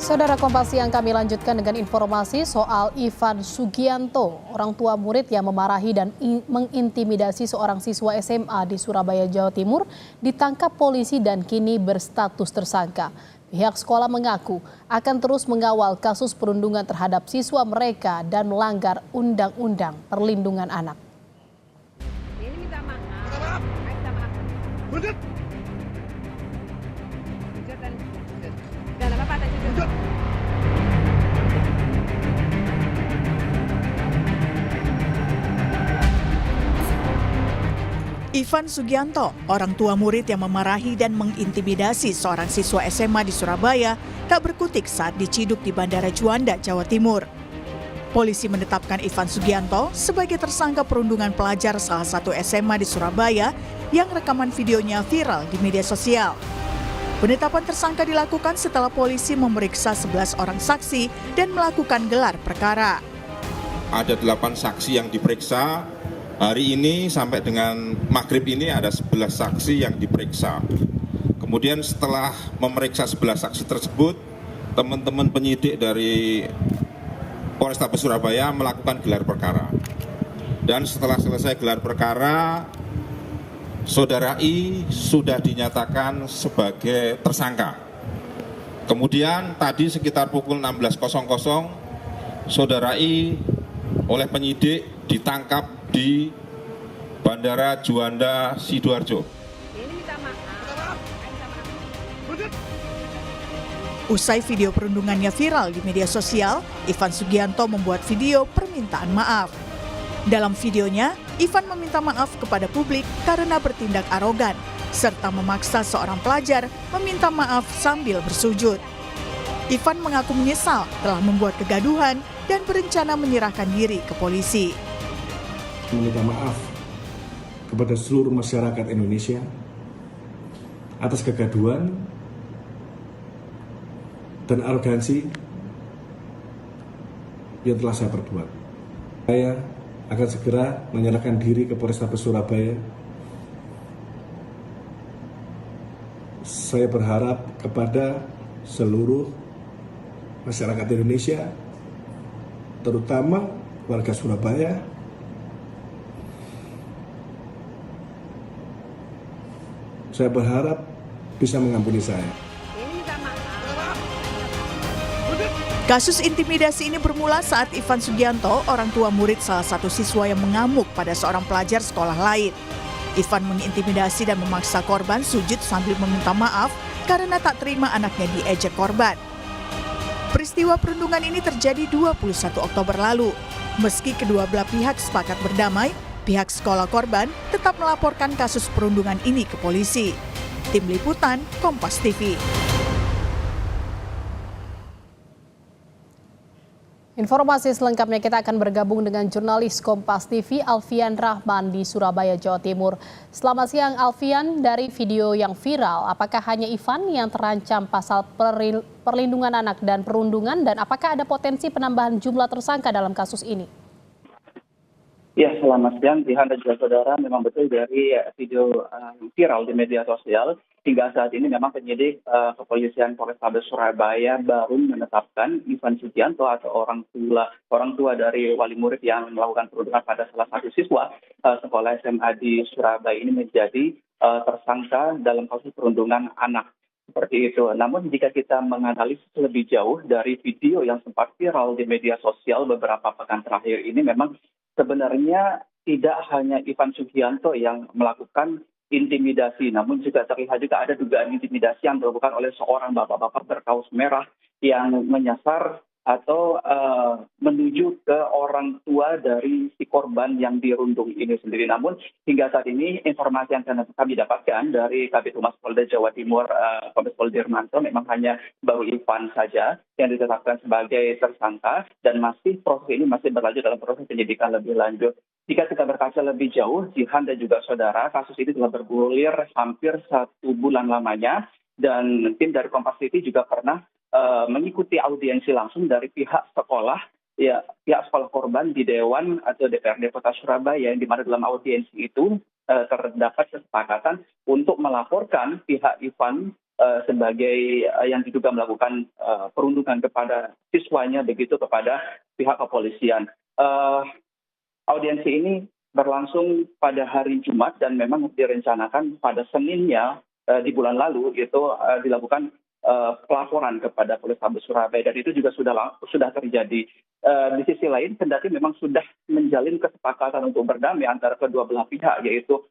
Saudara Kompas yang kami lanjutkan dengan informasi soal Ivan Sugianto, orang tua murid yang memarahi dan mengintimidasi seorang siswa SMA di Surabaya, Jawa Timur, ditangkap polisi dan kini berstatus tersangka. Pihak sekolah mengaku akan terus mengawal kasus perundungan terhadap siswa mereka dan melanggar Undang-Undang Perlindungan Anak. Ini minta maaf. Minta maaf. Jujur dan jujur. Dan apa tadi jujur? Ivan Sugianto, orang tua murid yang memarahi dan mengintimidasi seorang siswa SMA di Surabaya, tak berkutik saat diciduk di Bandara Juanda, Jawa Timur. Polisi menetapkan Ivan Sugianto sebagai tersangka perundungan pelajar salah satu SMA di Surabaya yang rekaman videonya viral di media sosial. Penetapan tersangka dilakukan setelah polisi memeriksa 11 orang saksi dan melakukan gelar perkara. Ada 8 saksi yang diperiksa. Hari ini sampai dengan maghrib ini ada 11 saksi yang diperiksa. Kemudian setelah memeriksa 11 saksi tersebut, teman-teman penyidik dari Polrestabes Surabaya melakukan gelar perkara. Dan setelah selesai gelar perkara, Saudara I sudah dinyatakan sebagai tersangka. Kemudian tadi sekitar pukul 16.00, Saudara I oleh penyidik ditangkap di Bandara Juanda, Sidoarjo. Ini minta maaf. Usai video perundungannya viral di media sosial, Ivan Sugianto membuat video permintaan maaf. Dalam videonya, Ivan meminta maaf kepada publik karena bertindak arogan, serta memaksa seorang pelajar meminta maaf sambil bersujud. Ivan mengaku menyesal telah membuat kegaduhan dan berencana menyerahkan diri ke polisi. Meminta maaf kepada seluruh masyarakat Indonesia atas kegaduhan dan arogansi yang telah saya perbuat. Saya akan segera menyerahkan diri ke Polrestabes Surabaya. Saya berharap kepada seluruh masyarakat Indonesia, terutama warga Surabaya, saya berharap bisa mengampuni saya. Ini minta maaf. Kasus intimidasi ini bermula saat Ivan Sugianto, orang tua murid salah satu siswa yang mengamuk pada seorang pelajar sekolah lain. Ivan mengintimidasi dan memaksa korban sujud sambil meminta maaf karena tak terima anaknya diejek korban. Peristiwa perundungan ini terjadi 21 Oktober lalu. Meski kedua belah pihak sepakat berdamai, pihak sekolah korban tetap melaporkan kasus perundungan ini ke polisi. Tim Liputan, Kompas TV. Informasi selengkapnya kita akan bergabung dengan jurnalis Kompas TV Alfian Rahman di Surabaya, Jawa Timur. Selamat siang Alfian, dari video yang viral, apakah hanya Ivan yang terancam pasal perlindungan anak dan perundungan, dan apakah ada potensi penambahan jumlah tersangka dalam kasus ini? Ya, selamat siang, Jihan dan juga saudara. Memang betul dari video viral di media sosial, hingga saat ini memang penyidik kepolisian Polrestabes Surabaya baru menetapkan Ivan Sugianto atau orang tua dari wali murid yang melakukan perundungan pada salah satu siswa sekolah SMA di Surabaya ini menjadi tersangka dalam kasus perundungan anak. Seperti itu. Namun jika kita menganalisis lebih jauh dari video yang sempat viral di media sosial beberapa pekan terakhir ini, memang sebenarnya tidak hanya Ivan Sugianto yang melakukan intimidasi, namun juga terlihat juga ada dugaan intimidasi yang dilakukan oleh seorang bapak-bapak berkaus merah yang menyasar atau menuju ke orang tua dari si korban yang dirundung ini sendiri. Namun hingga saat ini informasi yang kami dapatkan dari Kabid Humas Polda Jawa Timur, Kombes Pol Dirmanto, memang hanya baru Ivan saja yang ditetapkan sebagai tersangka dan proses ini masih berlanjut dalam proses penyidikan lebih lanjut. Jika kita berkaca lebih jauh, Jihan dan juga saudara, kasus ini telah bergulir hampir 1 bulan lamanya, dan tim dari Kompas TV juga pernah mengikuti audiensi langsung dari pihak sekolah, pihak sekolah korban di Dewan atau DPRD Kota Surabaya, yang di mana dalam audiensi itu terdapat kesepakatan untuk melaporkan pihak Ivan sebagai yang diduga melakukan perundungan kepada siswanya begitu kepada pihak kepolisian. Audiensi ini berlangsung pada hari Jumat dan memang direncanakan pada Seninnya di bulan lalu itu dilakukan pelaporan kepada Polrestabes Surabaya, dan itu juga sudah terjadi. Di sisi lain, kendati memang sudah menjalin kesepakatan untuk berdamai antara kedua belah pihak, yaitu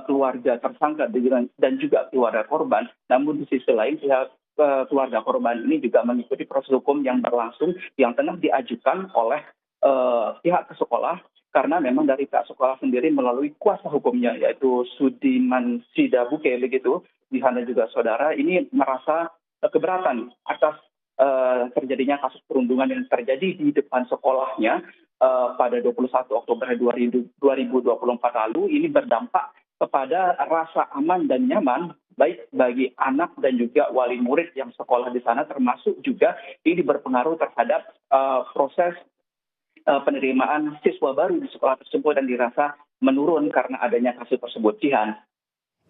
keluarga tersangka dan juga keluarga korban. Namun di sisi lain, pihak keluarga korban ini juga mengikuti proses hukum yang berlangsung yang tengah diajukan oleh pihak sekolah, karena memang dari pihak sekolah sendiri melalui kuasa hukumnya yaitu Sudiman Sidabuke begitu, Jihan dan juga saudara ini merasa keberatan atas terjadinya kasus perundungan yang terjadi di depan sekolahnya pada 21 Oktober 2024 lalu. Ini berdampak kepada rasa aman dan nyaman baik bagi anak dan juga wali murid yang sekolah di sana, termasuk juga ini berpengaruh terhadap proses penerimaan siswa baru di sekolah tersebut dan dirasa menurun karena adanya kasus tersebut. Jihan.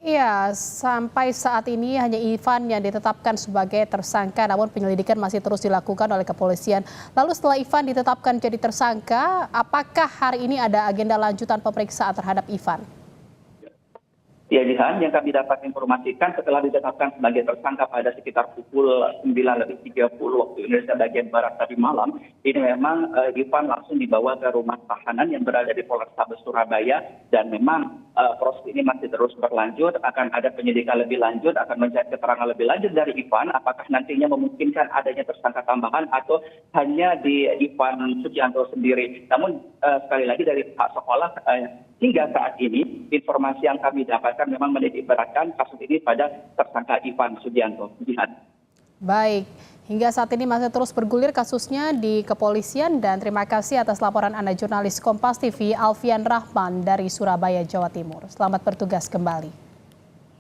Iya, sampai saat ini hanya Ivan yang ditetapkan sebagai tersangka, namun penyelidikan masih terus dilakukan oleh kepolisian. Lalu setelah Ivan ditetapkan jadi tersangka, apakah hari ini ada agenda lanjutan pemeriksaan terhadap Ivan? Ya, Jihan, yang kami dapat informasikan setelah ditetapkan sebagai tersangka pada sekitar pukul 9.30 waktu Indonesia bagian Barat tadi malam, ini memang Ivan langsung dibawa ke rumah tahanan yang berada di Polrestabes Surabaya, dan memang proses ini masih terus berlanjut. Akan ada penyidikan lebih lanjut, akan mencari keterangan lebih lanjut dari Ivan, apakah nantinya memungkinkan adanya tersangka tambahan atau hanya di Ivan Sugianto sendiri. Namun sekali lagi dari pihak sekolah, hingga saat ini informasi yang kami dapatkan memang menitik beratkan kasus ini pada tersangka Ivan Sugianto. Baik, hingga saat ini masih terus bergulir kasusnya di kepolisian, dan terima kasih atas laporan Anda jurnalis Kompas TV Alfian Rahman dari Surabaya, Jawa Timur. Selamat bertugas kembali.